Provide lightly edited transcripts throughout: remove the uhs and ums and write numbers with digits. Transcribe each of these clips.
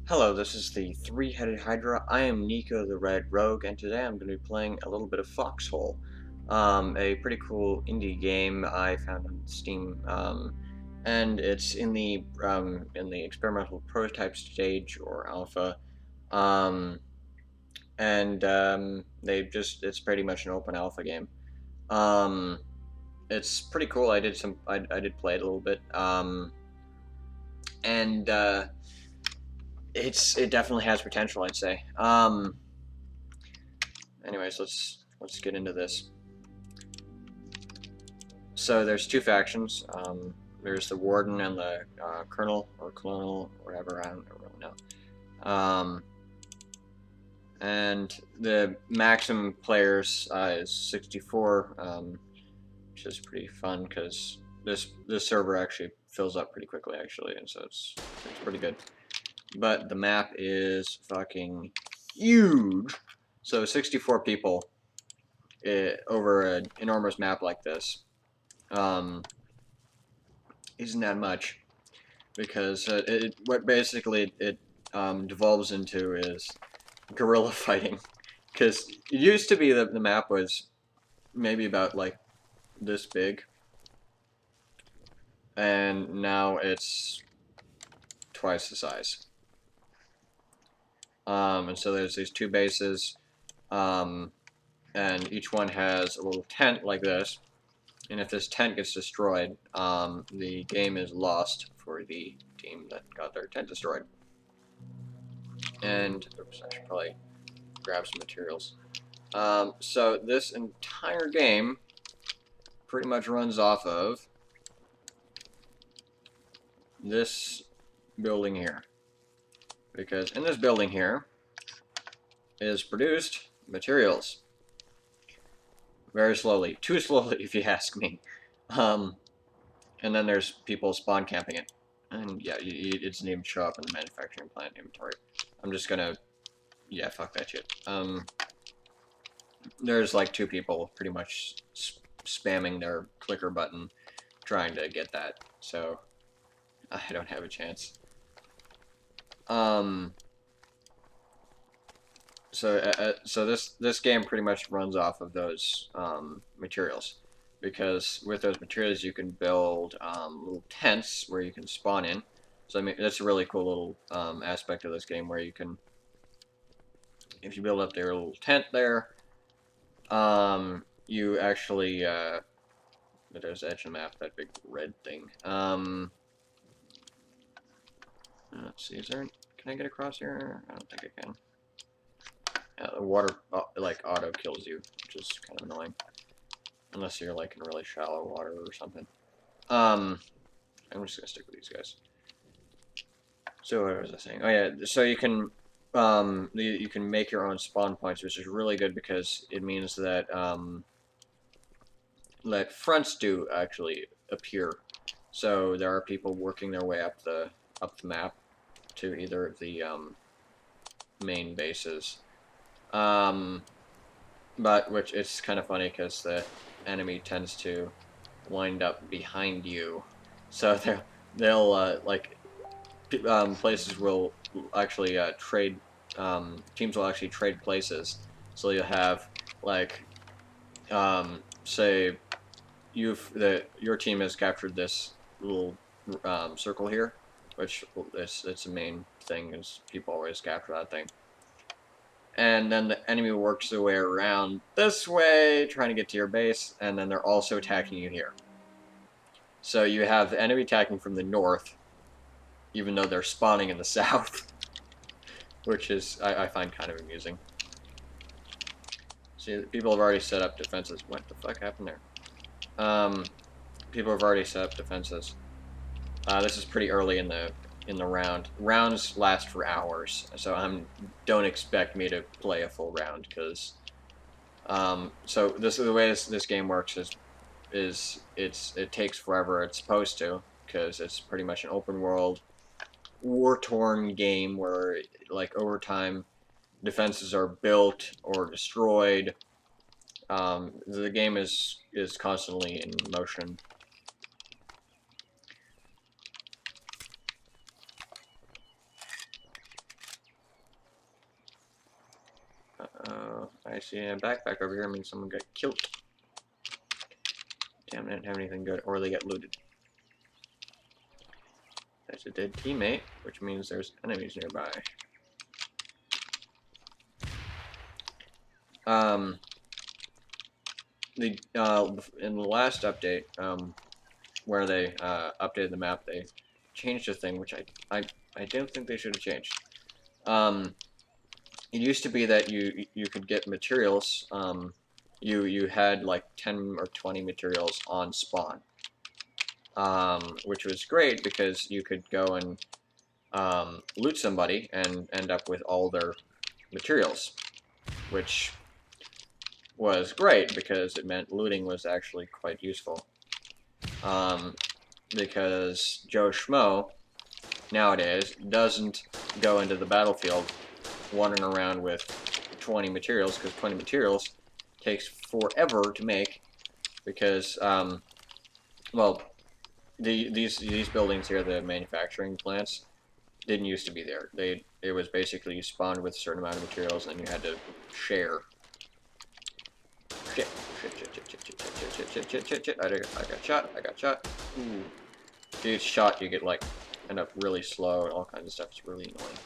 Hello, this is the three-headed Hydra. I am Nico the Red Rogue, and today I'm going to be playing a little bit of Foxhole, a pretty cool indie game I found on Steam, and it's in the experimental prototype stage or alpha, um, and it's pretty much an open alpha game. Um, it's pretty cool. I did play it a little bit, and it definitely has potential, I'd say. Anyways, let's get into this. So there's two factions. There's the Warden and the Colonel or Colonel, or whatever. I don't really know. And the maximum players is 64, which is pretty fun because this server actually fills up pretty quickly, actually, and so it's pretty good. But the map is fucking huge. So 64 people over an enormous map like this isn't that much, because what basically it devolves into is guerrilla fighting. Because it used to be that the map was maybe about like this big, and now it's twice the size. And so there's these two bases, and each one has a little tent like this. And if this tent gets destroyed, the game is lost for the team that got their tent destroyed. And, oops, I should probably grab some materials. So this entire game pretty much runs off of this building here. Because in this building here is produced materials. Very slowly. Too slowly, if you ask me. And then there's people spawn camping it. And yeah, it doesn't even show up in the manufacturing plant inventory. I'm just gonna... Yeah, fuck that shit. There's like two people pretty much spamming their clicker button trying to get that. So, I don't have a chance. So this game pretty much runs off of those materials, because with those materials you can build little tents where you can spawn in. So I mean that's a really cool little aspect of this game, where you can, if you build up their little tent there, you actually there's the edge of the map, that big red thing. Let's see, can I get across here? I don't think I can. The water, like, auto kills you, which is kind of annoying. Unless you're, like, in really shallow water or something. I'm just gonna stick with these guys. So, what was I saying? Oh, yeah, so you can make your own spawn points, which is really good, because it means that, that fronts do actually appear. So, there are people working their way up the map to either of the, main bases. But which it's kind of funny because the enemy tends to wind up behind you, so they'll like places will actually trade. Teams will actually trade places, so you'll have like say your team has captured this little circle here, which it's the main thing, is people always capture that thing. And then the enemy works their way around this way, trying to get to your base, and then they're also attacking you here. So you have the enemy attacking from the north, even though they're spawning in the south, which is, I find kind of amusing. See, people have already set up defenses. What the fuck happened there? People have already set up defenses. This is pretty early in the round. Rounds last for hours, so don't expect me to play a full round, because so the way this game works is it takes forever. It's supposed to, because it's pretty much an open world, war-torn game where, like, over time defenses are built or destroyed. The game is constantly in motion. I see a backpack over here. I mean, someone got killed. Damn, I didn't have anything good, or they got looted. That's a dead teammate, which means there's enemies nearby. In the last update, where they updated the map, they changed a thing which I don't think they should have changed. It used to be that you could get materials. You had like 10 or 20 materials on spawn, which was great because you could go and loot somebody and end up with all their materials, which was great because it meant looting was actually quite useful. Because Joe Schmo nowadays doesn't go into the battlefield wandering around with 20 materials, because 20 materials takes forever to make, because, well, these buildings here, the manufacturing plants, didn't used to be there. It was basically you spawned with a certain amount of materials and you had to share. Shit. I got shot. Ooh. If you get shot, you get, like, end up really slow and all kinds of stuff. It's really annoying.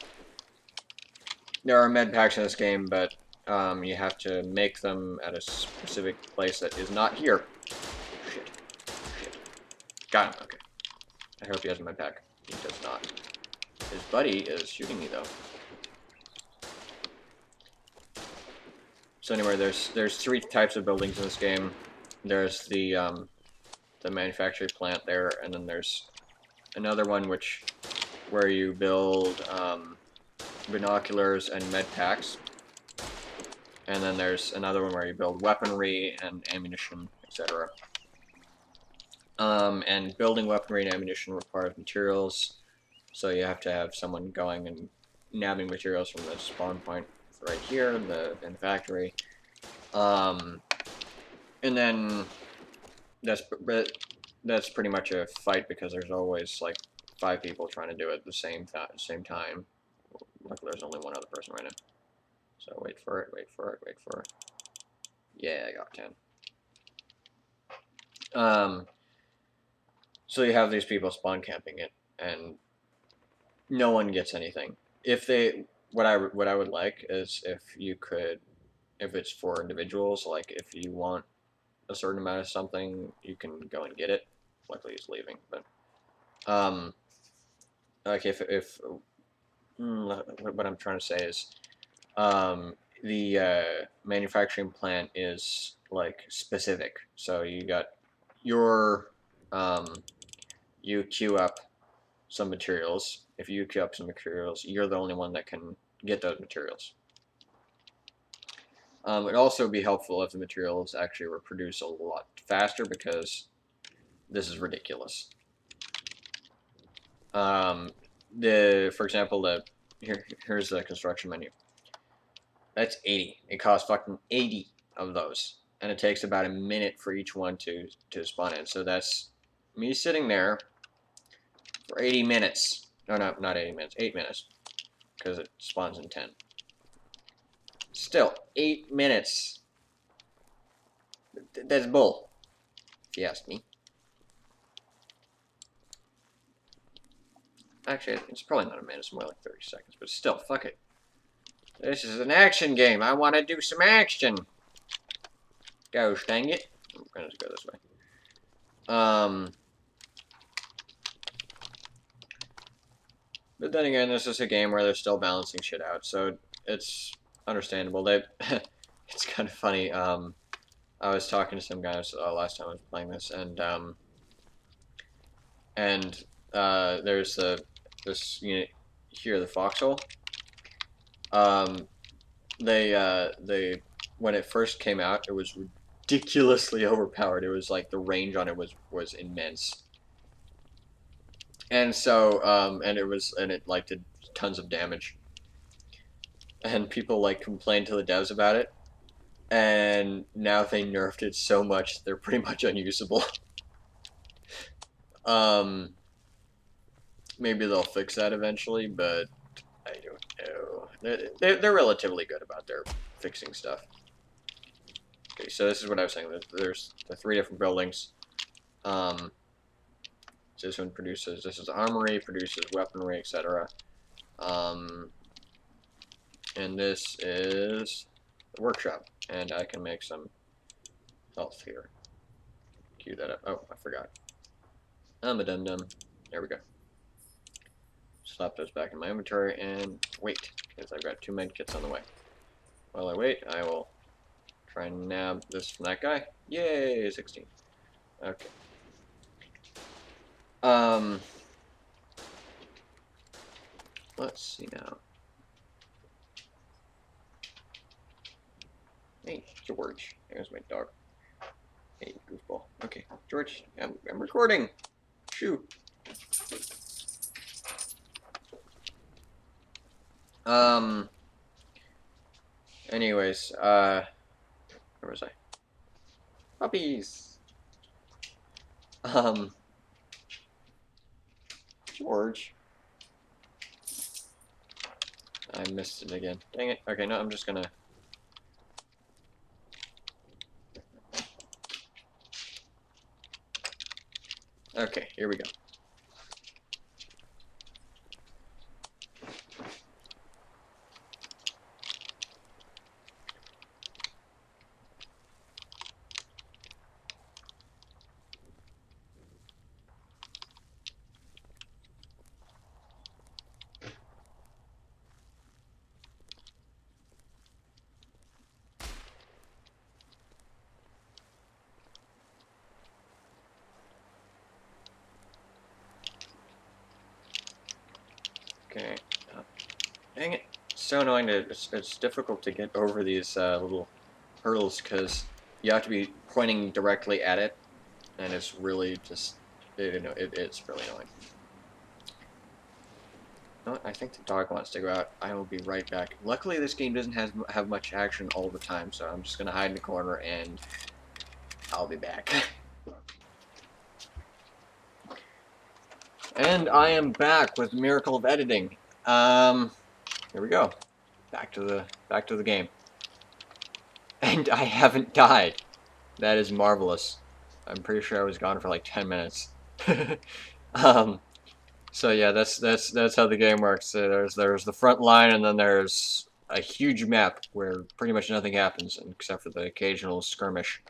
There are med packs in this game, but you have to make them at a specific place that is not here. Shit. Got him, okay. I hope he has a med pack. He does not. His buddy is shooting me, though. So anyway, there's 3 types of buildings in this game. There's the manufacturing plant there, and then there's another one where you build binoculars and med packs, and then there's another one where you build weaponry and ammunition, etc. And building weaponry and ammunition requires materials, so you have to have someone going and nabbing materials from the spawn point right here in the factory. And then that's pretty much a fight because there's always like 5 people trying to do it at the same time. Luckily, there's only one other person right now. So wait for it. Yeah, I got 10. So you have these people spawn camping it, and no one gets anything. What I would like is if it's for individuals, like if you want a certain amount of something, you can go and get it. Luckily, he's leaving, but like what I'm trying to say is, the manufacturing plant is like specific. So you got your you queue up some materials. If you queue up some materials, you're the only one that can get those materials. It'd also be helpful if the materials actually were produced a lot faster, because this is ridiculous. For example, here's the construction menu. That's 80. It costs fucking 80 of those, and it takes about a minute for each one to spawn in. So that's me sitting there for 80 minutes. No, not 80 minutes. 8 minutes, because it spawns in 10. Still, 8 minutes. That's bull, if you ask me. Actually, it's probably not a minute. It's more like 30 seconds. But still, fuck it. This is an action game. I want to do some action. Gosh dang it. I'm going to go this way. But then again, this is a game where they're still balancing shit out, so it's understandable. It's kind of funny. I was talking to some guys last time I was playing this, and there's this unit here, the Foxhole. They when it first came out, it was ridiculously overpowered. It was like the range on it was immense. And so, and it like did tons of damage. And people like complained to the devs about it. And now they nerfed it so much, they're pretty much unusable. Maybe they'll fix that eventually, but I don't know. They're relatively good about their fixing stuff. So this is what I was saying. There's the 3 different buildings. So this one produces. This is armory, produces weaponry, etc. And this is the workshop, and I can make some health here. Cue that up. Oh, I forgot. I'm a dum-dum. There we go. Slap those back in my inventory and wait, because I've got 2 medkits on the way. While I wait, I will try and nab this from that guy. Yay, 16. Okay. Let's see now. Hey, George. There's my dog. Hey, goofball. Okay, George, I'm recording. Shoo. Anyways, where was I? Puppies. George. I missed it again. Dang it. Okay, no, I'm just gonna... Okay, here we go. Okay. Dang it. It's so annoying that it's difficult to get over these little hurdles because you have to be pointing directly at it, and it's really just, it's really annoying. No, I think the dog wants to go out. I will be right back. Luckily, this game doesn't have much action all the time, so I'm just going to hide in the corner, and I'll be back. And I am back with the miracle of editing. Here we go. Back to the game. And I haven't died. That is marvelous. I'm pretty sure I was gone for like 10 minutes. So yeah, that's how the game works. There's the front line, and then there's a huge map where pretty much nothing happens except for the occasional skirmish.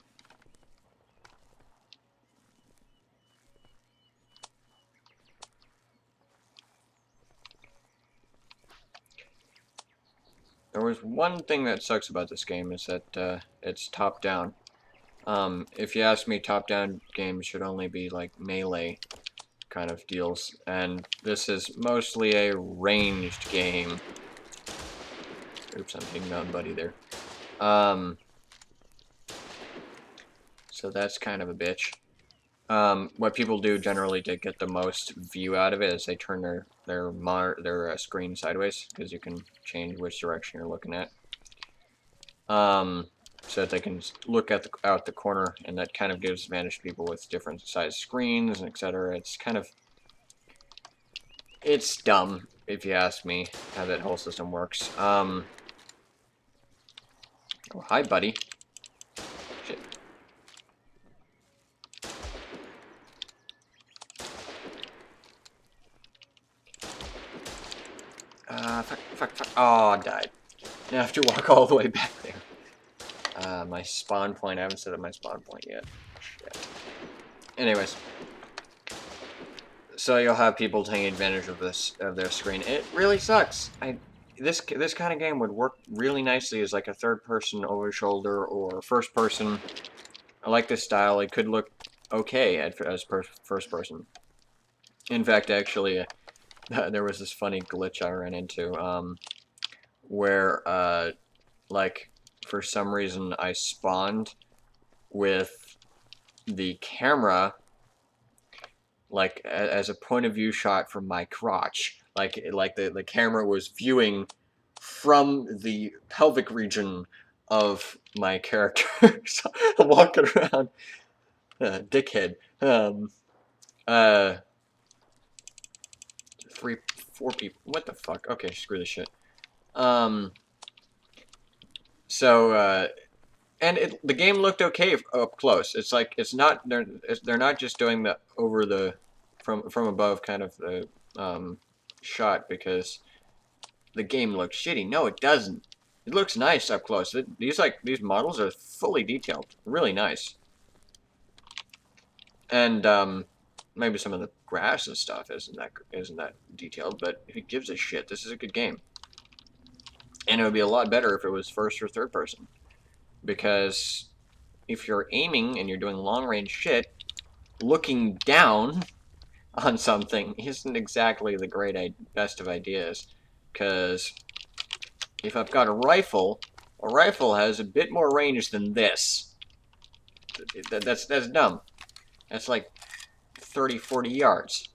There was one thing that sucks about this game is that it's top-down. If you ask me, top-down games should only be like melee kind of deals, and this is mostly a ranged game. Oops, I'm hitting down buddy there. So that's kind of a bitch. What people do generally to get the most view out of it is they turn their screen sideways, because you can change which direction you're looking at. So that they can look at out the corner, and that kind of gives advantage to people with different size screens and etc. It's dumb, if you ask me, how that whole system works. Oh, hi, buddy. Shit. Fuck. Oh, I died. Now I have to walk all the way back there. My spawn point, I haven't set up my spawn point yet. Shit. Anyways. So you'll have people taking advantage of their screen. It really sucks. This kind of game would work really nicely as like a third person over shoulder or first person. I like this style. It could look okay as first person. In fact, actually, there was this funny glitch I ran into where like for some reason I spawned with the camera like as a point of view shot from my crotch, like the camera was viewing from the pelvic region of my character. So I'm walking around, dickhead. 4 people. What the fuck? Okay, screw this shit. So And the game looked okay up close. It's like it's not they're not just doing the over the from above kind of the shot because the game looks shitty. No, it doesn't. It looks nice up close. These models are fully detailed, really nice. And maybe some of the grass and stuff isn't that detailed, but who gives a shit? This is a good game, and it would be a lot better if it was first or third person, because if you're aiming and you're doing long range shit, looking down on something isn't exactly the best of ideas, because if I've got a rifle has a bit more range than this. That's dumb. That's like 30, 40 yards.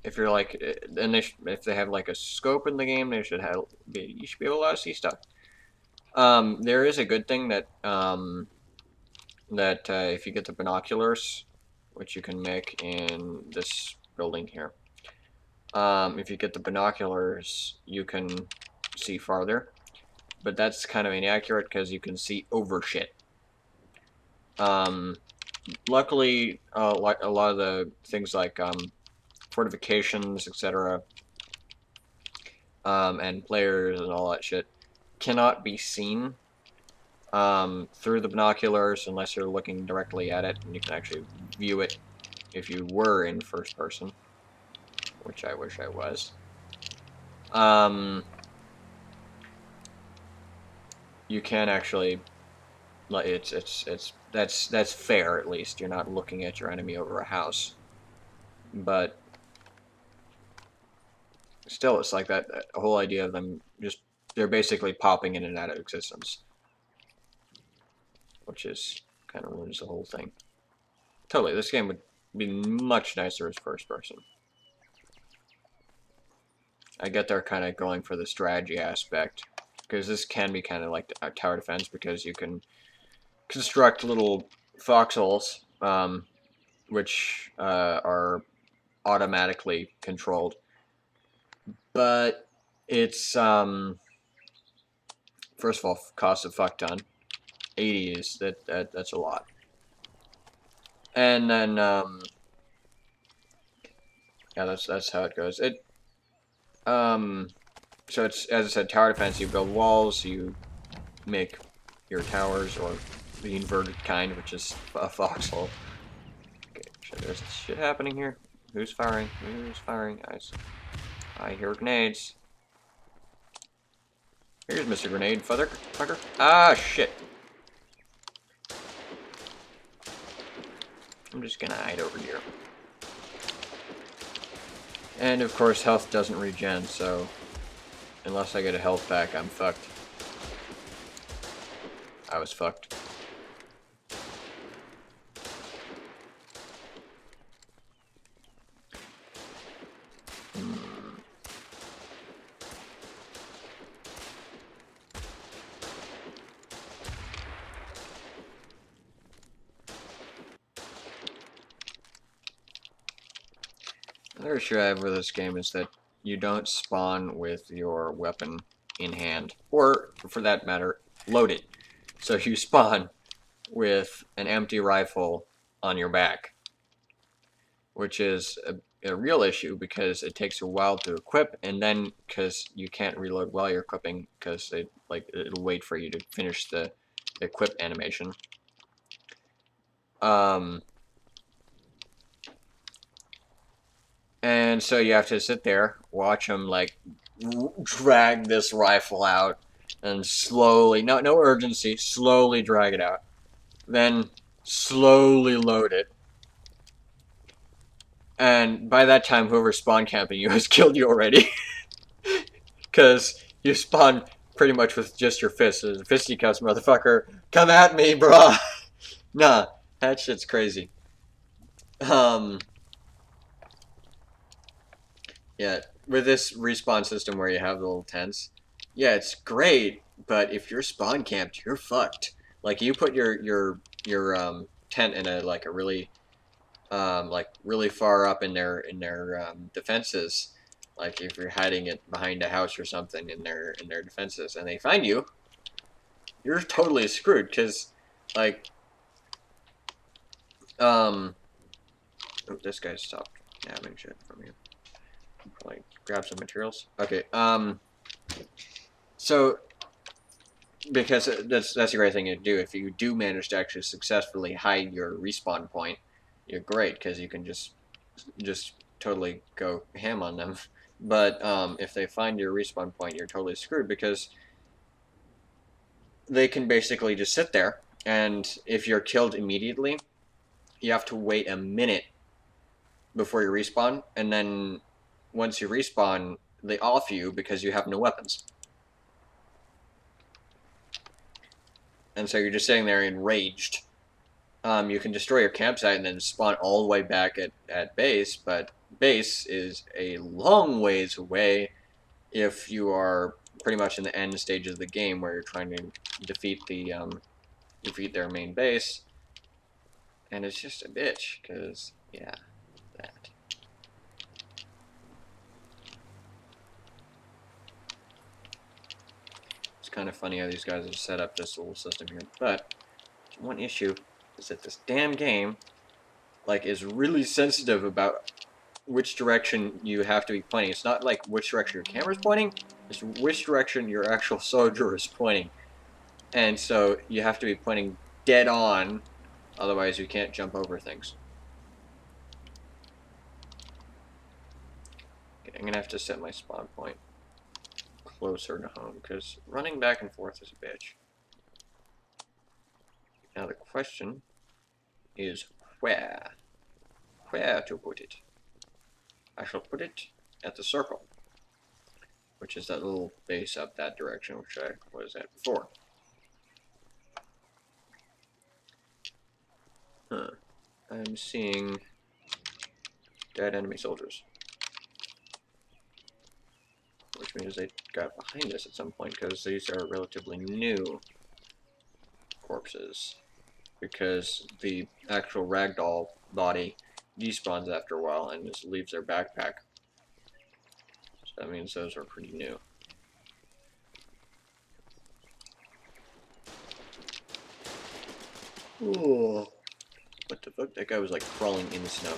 If you're like, and if they have like a scope in the game, you should be able to see stuff. There is a good thing that if you get the binoculars, which you can make in this building here, if you get the binoculars, you can see farther, but that's kind of inaccurate because you can see over shit. Luckily, like a lot of the things like fortifications, etc., and players and all that shit cannot be seen through the binoculars unless you're looking directly at it, and you can actually view it if you were in first person, which I wish I was. You can actually, that's fair, at least. You're not looking at your enemy over a house, but still, it's like that whole idea of them just, they're basically popping in and out of existence, which is kind of ruins the whole thing. Totally, this game would be much nicer as first person. I get they're kind of going for the strategy aspect, because this can be kind of like tower defense, because you can construct little foxholes, which are automatically controlled. But it's, first of all, cost a fuck ton. 80 is, that's a lot. And then, yeah, that's how it goes. So it's, as I said, tower defense. You build walls, you make your towers, or the inverted kind, which is a foxhole. Okay, there's shit happening here. Who's firing? Who's firing? I hear grenades. Here's Mr. Grenade, fucker. Ah, shit. I'm just gonna hide over here. And of course, health doesn't regen, so unless I get a health back, I'm fucked. I was fucked. Another issue I have with this game is that you don't spawn with your weapon in hand, or, for that matter, loaded. So you spawn with an empty rifle on your back, which is a real issue because it takes a while to equip, and then because you can't reload while you're equipping because it'll wait for you to finish the equip animation. And so you have to sit there, watch them like drag this rifle out, and slowly, no urgency, slowly drag it out, then slowly load it. And by that time, whoever's spawn camping you has killed you already, because you spawn pretty much with just your fists. There's a fisticuffs, motherfucker. Come at me, bruh. Nah, that shit's crazy. Yeah, with this respawn system where you have the little tents, yeah, it's great, but if you're spawn camped, you're fucked. Like, you put your tent in a really really far up in their defenses, Like if you're hiding it behind a house or something in their defenses, and they find you, you're totally screwed. Because, like, oh, this guy stopped nabbing shit from you. Probably grab some materials. Okay. So because that's a great thing to do. If you do manage to actually successfully hide your respawn point, you're great because you can just totally go ham on them. But if they find your respawn point, you're totally screwed because they can basically just sit there, and if you're killed immediately, you have to wait a minute before you respawn, and then once you respawn, they off you because you have no weapons. And so you're just sitting there enraged. You can destroy your campsite and then spawn all the way back at base, but base is a long ways away if you are pretty much in the end stages of the game where you're trying to defeat their main base, and it's just a bitch, because, yeah, that. It's kind of funny how these guys have set up this little system here, but one issue is that this damn game, like, is really sensitive about which direction you have to be pointing. It's not like which direction your camera's pointing, it's which direction your actual soldier is pointing. And so you have to be pointing dead on, otherwise you can't jump over things. Okay, I'm gonna have to set my spawn point closer to home, because running back and forth is a bitch. Now the question is where? Where to put it? I shall put it at the circle, which is that little base up that direction, which I was at before. Huh. I'm seeing dead enemy soldiers, which means they got behind us at some point, because these are relatively new corpses, because the actual ragdoll body despawns after a while and just leaves their backpack. So that means those are pretty new. Oh, what the fuck? That guy was like crawling in the snow.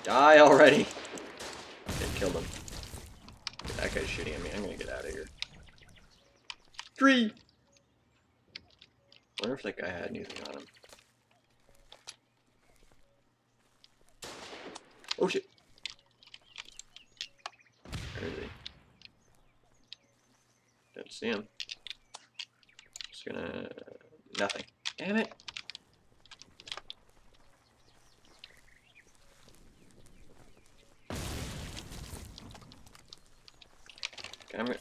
Die already! Okay, killed him. That guy's shooting at me. I'm gonna get out of here. 3! I wonder if that guy had anything on him. Oh shit! Where is he? Don't see him. Just gonna... nothing. Damn it!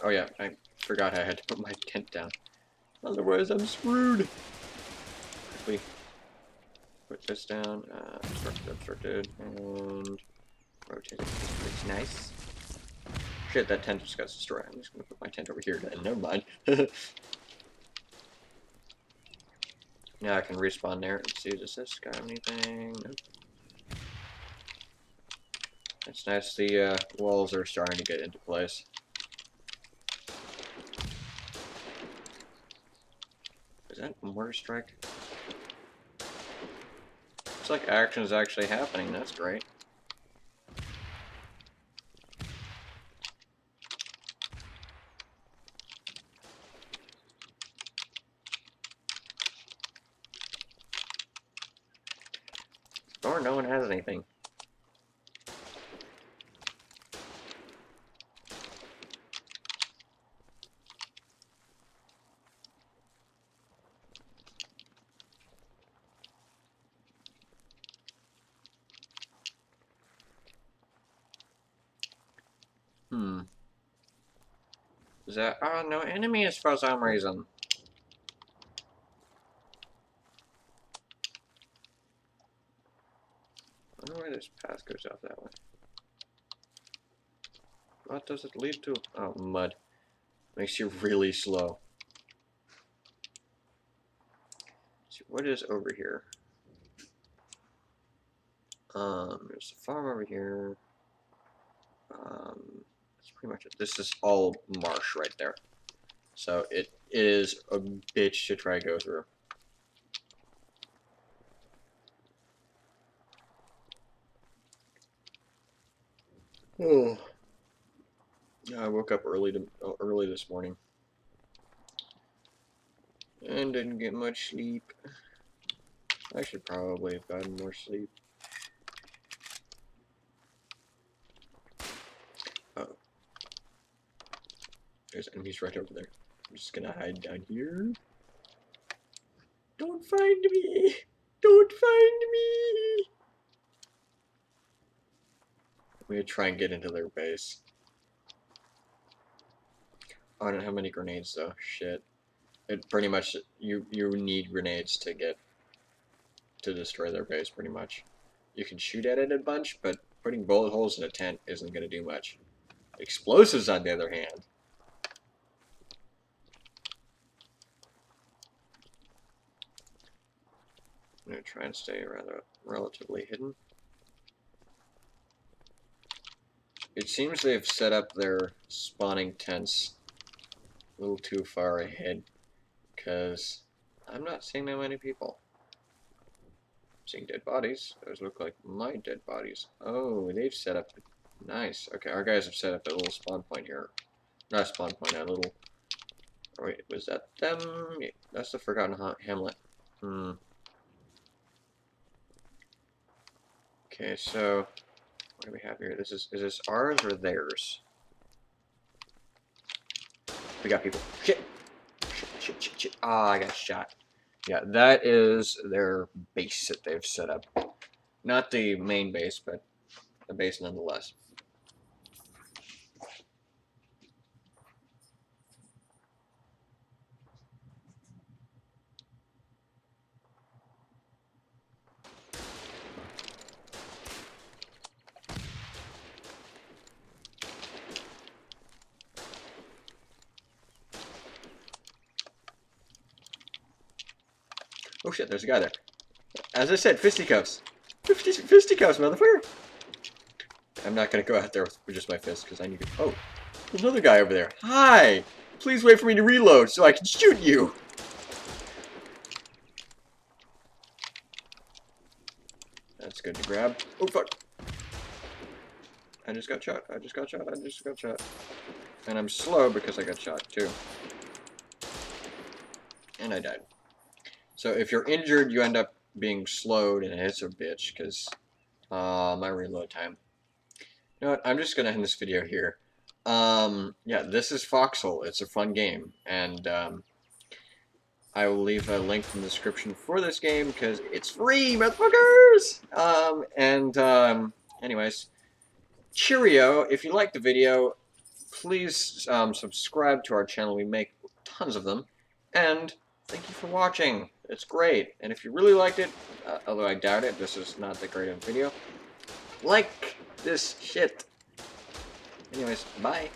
Oh yeah, I forgot I had to put my tent down. Otherwise I'm screwed! Quickly put this down, obstructed, and rotate it. It's nice. Shit, that tent just got destroyed. I'm just gonna put my tent over here then. Never mind. Yeah, I can respawn there and see, does this guy have anything? Nope. It's nice, the walls are starting to get into place. Is that a mortar strike? Looks like action is actually happening, that's great. Or no one has anything. Is that... oh, no enemies for some reason. I wonder why this path goes out that way. What does it lead to? Oh, mud. Makes you really slow. Let's see, what is over here? There's a farm over here. That's pretty much it. This is all marsh right there. So it is a bitch to try to go through. Oh, I woke up early this morning and didn't get much sleep. I should probably have gotten more sleep. Oh, there's enemies right over there. I'm just gonna hide down here. Don't find me! Don't find me! I'm gonna try and get into their base. Oh, I don't have many grenades though. Shit. It pretty much you need grenades to destroy their base. Pretty much. You can shoot at it a bunch, but putting bullet holes in a tent isn't gonna do much. Explosives, on the other hand. I'm gonna try and stay rather relatively hidden. It seems they've set up their spawning tents a little too far ahead, because I'm not seeing that many people. I'm seeing dead bodies. Those look like my dead bodies. Oh, they've set up... Nice. Okay, our guys have set up a little spawn point here. Not a spawn point, a little... Oh, wait, was that them? Yeah, that's the Forgotten Hamlet. Okay, so... What do we have here? Is this ours or theirs? We got people. Shit! Shit. Ah, I got shot. Yeah, that is their base that they've set up. Not the main base, but the base nonetheless. Oh shit, there's a guy there. As I said, fisticuffs. Fisticuffs, motherfucker! I'm not gonna go out there with just my fist, because I need to... Oh, there's another guy over there. Hi! Please wait for me to reload so I can shoot you! That's good to grab. Oh, fuck! I just got shot. And I'm slow because I got shot, too. And I died. So if you're injured, you end up being slowed, and it's a bitch, because my reload time. You know what, I'm just going to end this video here. Yeah, this is Foxhole. It's a fun game, and I will leave a link in the description for this game, because it's free, motherfuckers! Anyways, cheerio. If you liked the video, please subscribe to our channel. We make tons of them, and thank you for watching. It's great. And if you really liked it, although I doubt it, this is not that great of a video, like this shit. Anyways, bye.